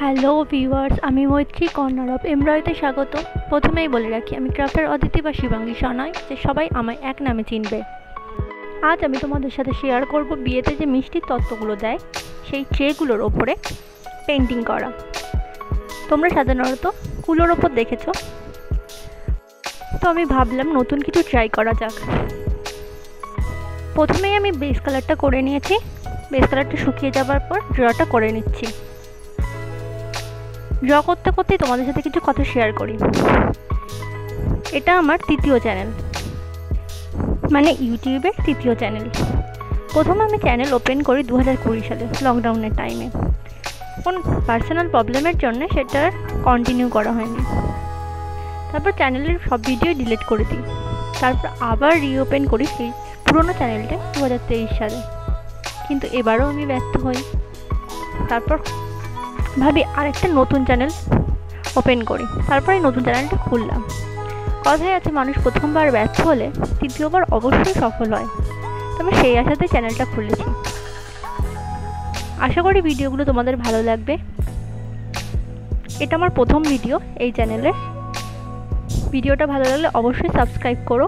Hello viewers, আমি মৈত্রী corner of এমব্রয়তে স্বাগত। প্রথমেই বলে রাখি, আমি ক্রাফটার অদিতি বা শিবাঙ্গী নয়, যে সবাই আমায় এক নামে চিনবে। আজ আমি তোমাদের সাথে শেয়ার করব বিয়েতে যে মিষ্টির তত্ত্বগুলো দেয় সেই ট্রেগুলোর ওপরে পেন্টিং করা। তোমরা সাধারণত কুলোর ওপর দেখেছো, তো আমি ভাবলাম নতুন কিছু ট্রাই করা যাক। প্রথমেই আমি বেস কালারটা করে নিয়েছি। বেস কালারটা শুকিয়ে যাবার পর ড্রটা করে নিচ্ছি। ড্র করতে করতেই তোমাদের সাথে কিছু কথা শেয়ার করি। এটা আমার তৃতীয় চ্যানেল, মানে ইউটিউবের তৃতীয় চ্যানেল। প্রথমে আমি চ্যানেল ওপেন করি 2020 সালে, লকডাউনের টাইমে। কোন পার্সোনাল প্রবলেমের জন্য সেটা কন্টিনিউ করা হয়নি। তারপর চ্যানেলের সব ভিডিও ডিলিট করে দিই। তারপর আবার রিওপেন করি সেই পুরোনো চ্যানেলটা 2023 সালে, কিন্তু এবারও আমি ব্যর্থ হই। তারপর ভাবি আরেকটা নতুন চ্যানেল ওপেন করি। তারপরে নতুন চ্যানেলটা খুললাম। কথায় আছে, মানুষ প্রথমবার ব্যর্থ হলে তৃতীয়বার অবশ্যই সফল হয়। তবে সেই আশাতে চ্যানেলটা খুলেছি। আশা করি ভিডিওগুলো তোমাদের ভালো লাগবে। এটা আমার প্রথম ভিডিও এই চ্যানেলে। ভিডিওটা ভালো লাগলে অবশ্যই সাবস্ক্রাইব করো।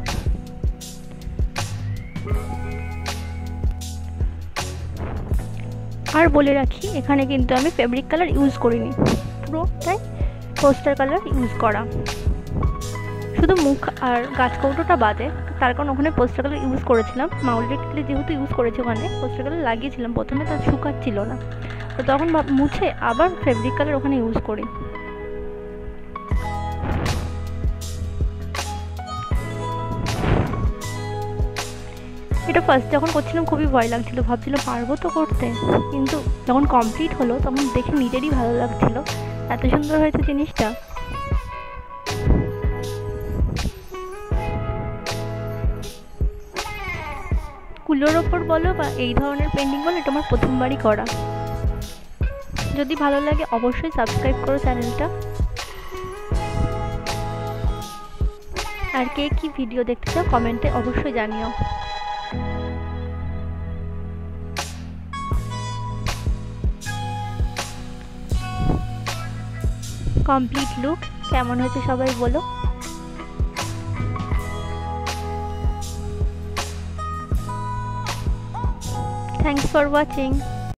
আর বলে রাখি, এখানে কিন্তু আমি ফেব্রিক কালার ইউজ করিনি, পুরোটাই পোস্টার কালার ইউজ করা। শুধু মুখ আর গাছ কৌটোটা বাদে, তার কারণ ওখানে পোস্টার কালার ইউজ করেছিলাম। মাউল্টেড ক্লে যেহেতু ইউজ করেছি, ওখানে পোস্টার কালার লাগিয়েছিলাম প্রথমে, তা শুকাচ্ছিল না, তো তখন মুছে আবার ফেব্রিক কালার ওখানে ইউজ করি। এটা ফার্স্ট যখন করছিলাম খুবই ভয় লাগছিল, ভাবছিলাম পারবো তো করতে, কিন্তু যখন কমপ্লিট হলো তখন দেখে নিজেরই ভালো লাগছিল, এত সুন্দর হয়েছে জিনিসটা। কুলোর ওপর বলো বা এই ধরনের পেন্টিং বলো, এটা আমার প্রথমবারই করা। যদি ভালো লাগে অবশ্যই সাবস্ক্রাইব করো চ্যানেলটা। আর কে কি ভিডিও দেখতে চাও কমেন্টে অবশ্যই জানিও। কমপ্লিট লুক কেমন হয়েছে সবাই বলো। Thanks for watching.